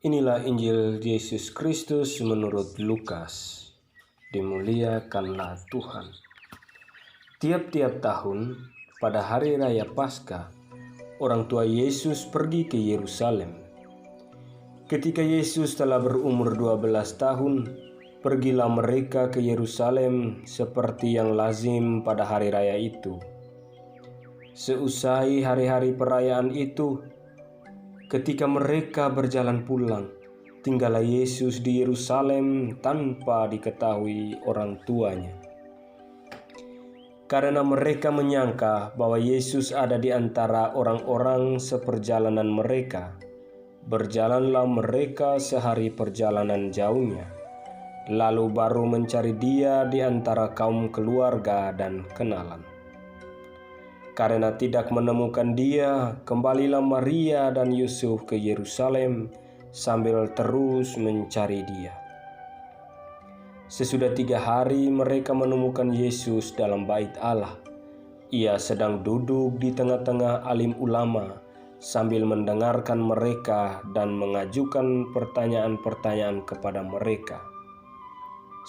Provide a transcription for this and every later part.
Inilah Injil Yesus Kristus menurut Lukas. Dimuliakanlah Tuhan. Tiap-tiap tahun pada hari raya Paskah, orang tua Yesus pergi ke Yerusalem. Ketika Yesus telah berumur 12 tahun, pergilah mereka ke Yerusalem seperti yang lazim pada hari raya itu. Seusai hari-hari perayaan itu, ketika mereka berjalan pulang, tinggallah Yesus di Yerusalem tanpa diketahui orang tuanya. Karena mereka menyangka bahwa Yesus ada di antara orang-orang seperjalanan mereka, berjalanlah mereka sehari perjalanan jauhnya, lalu baru mencari Dia di antara kaum keluarga dan kenalan. Karena tidak menemukan Dia, kembalilah Maria dan Yusuf ke Yerusalem sambil terus mencari Dia. Sesudah 3 hari mereka menemukan Yesus dalam bait Allah. Ia sedang duduk di tengah-tengah alim ulama sambil mendengarkan mereka dan mengajukan pertanyaan-pertanyaan kepada mereka.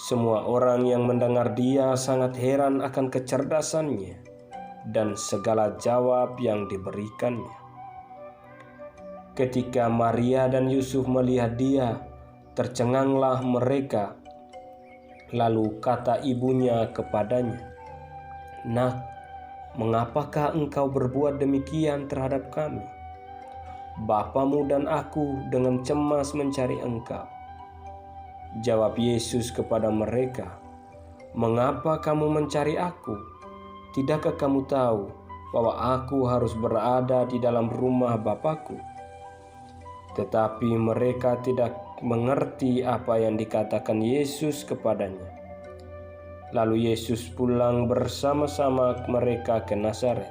Semua orang yang mendengar Dia sangat heran akan kecerdasannya dan segala jawab yang diberikannya. Ketika Maria dan Yusuf melihat Dia, tercenganglah mereka. Lalu kata ibunya kepadanya, "Nak, mengapakah engkau berbuat demikian terhadap kami? Bapamu dan aku dengan cemas mencari engkau." Jawab Yesus kepada mereka, "Mengapa kamu mencari aku? Tidakkah kamu tahu bahwa aku harus berada di dalam rumah Bapakku?" Tetapi mereka tidak mengerti apa yang dikatakan Yesus kepadanya. Lalu Yesus pulang bersama-sama mereka ke Nazaret,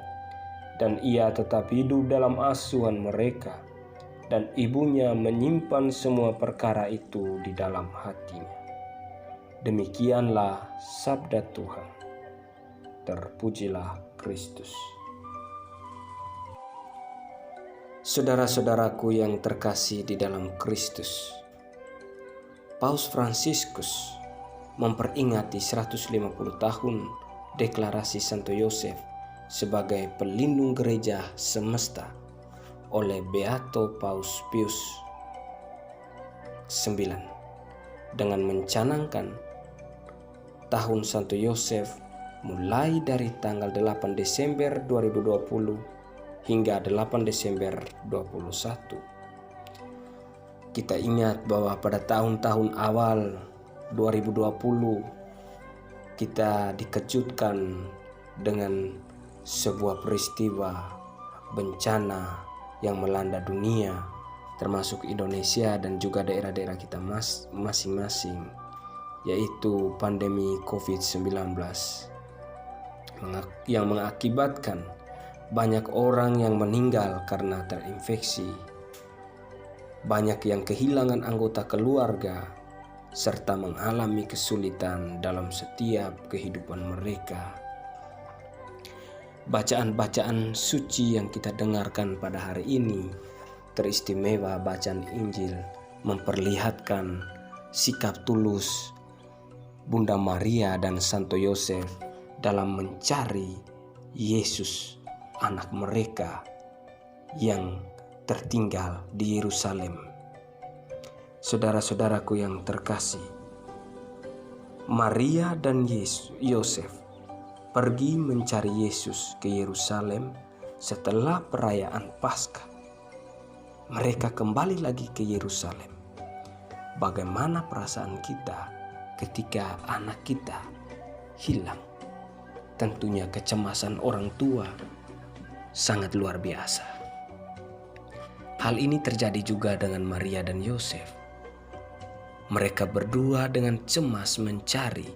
dan Ia tetap hidup dalam asuhan mereka, dan ibunya menyimpan semua perkara itu di dalam hatinya. Demikianlah sabda Tuhan. Terpujilah Kristus. Saudara-saudaraku yang terkasih di dalam Kristus, Paus Fransiskus memperingati 150 tahun deklarasi Santo Yosef sebagai pelindung gereja semesta oleh Beato Paus Pius IX dengan mencanangkan tahun Santo Yosef mulai dari tanggal 8 Desember 2020 hingga 8 Desember 21. Kita ingat bahwa pada tahun-tahun awal 2020 kita dikejutkan dengan sebuah peristiwa bencana yang melanda dunia, termasuk Indonesia dan juga daerah-daerah kita masing-masing, yaitu pandemi COVID-19 yang mengakibatkan banyak orang yang meninggal karena terinfeksi, banyak yang kehilangan anggota keluarga, serta mengalami kesulitan dalam setiap kehidupan mereka. Bacaan-bacaan suci yang kita dengarkan pada hari ini, teristimewa bacaan Injil, memperlihatkan sikap tulus Bunda Maria dan Santo Yosef dalam mencari Yesus, anak mereka yang tertinggal di Yerusalem. Saudara-saudaraku yang terkasih, Maria dan Yosef pergi mencari Yesus ke Yerusalem setelah perayaan Paskah. Mereka kembali lagi ke Yerusalem. Bagaimana perasaan kita ketika anak kita hilang? Tentunya kecemasan orang tua sangat luar biasa. Hal ini terjadi juga dengan Maria dan Yosef. Mereka berdua dengan cemas mencari,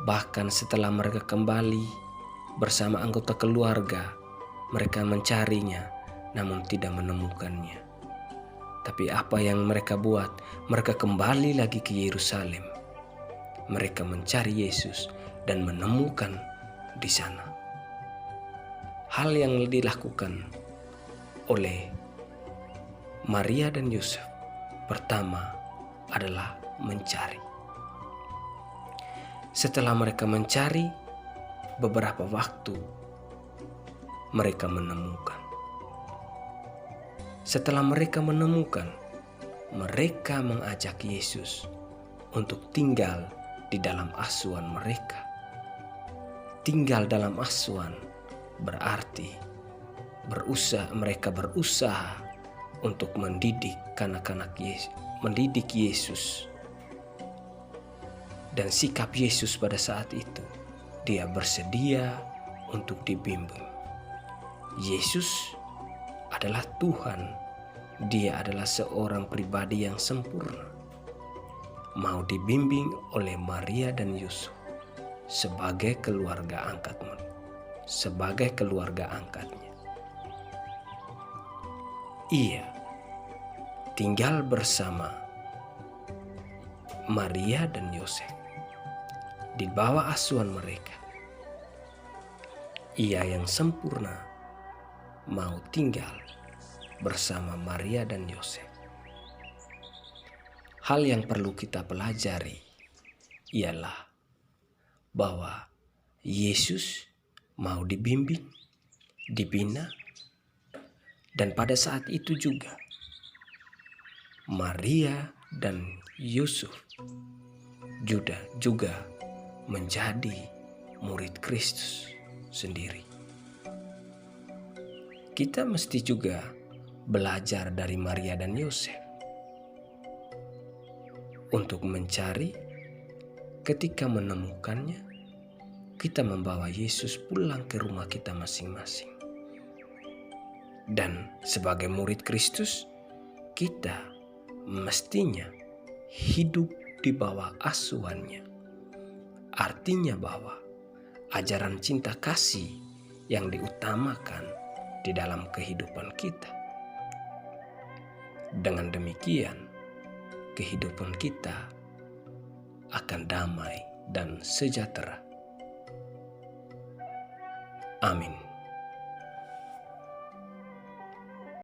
bahkan setelah mereka kembali bersama anggota keluarga, mereka mencarinya namun tidak menemukannya. Tapi apa yang mereka buat? Mereka kembali lagi ke Yerusalem. Mereka mencari Yesus dan menemukan di sana. Hal yang dilakukan oleh Maria dan Yusuf pertama adalah mencari. Setelah mereka mencari, beberapa waktu mereka menemukan. Setelah mereka menemukan, mereka mengajak Yesus untuk tinggal di dalam asuhan mereka. Tinggal dalam asuhan berarti mereka berusaha untuk mendidik anak-anak Yesus, mendidik Yesus. Dan sikap Yesus pada saat itu, dia bersedia untuk dibimbing. Yesus adalah Tuhan, dia adalah seorang pribadi yang sempurna, mau dibimbing oleh Maria dan Yusuf sebagai keluarga angkatnya. Ia tinggal bersama Maria dan Yosef di bawah asuhan mereka. Ia yang sempurna mau tinggal bersama Maria dan Yosef. Hal yang perlu kita pelajari ialah bahwa Yesus mau dibimbing, dibina, dan pada saat itu juga Maria dan Yusuf juga menjadi murid Kristus sendiri. Kita mesti juga belajar dari Maria dan Yosef untuk mencari. Ketika menemukannya, kita membawa Yesus pulang ke rumah kita masing-masing. Dan sebagai murid Kristus, kita mestinya hidup di bawah asuhannya. Artinya bahwa ajaran cinta kasih yang diutamakan di dalam kehidupan kita. Dengan demikian, kehidupan kita akan damai dan sejahtera. Amin.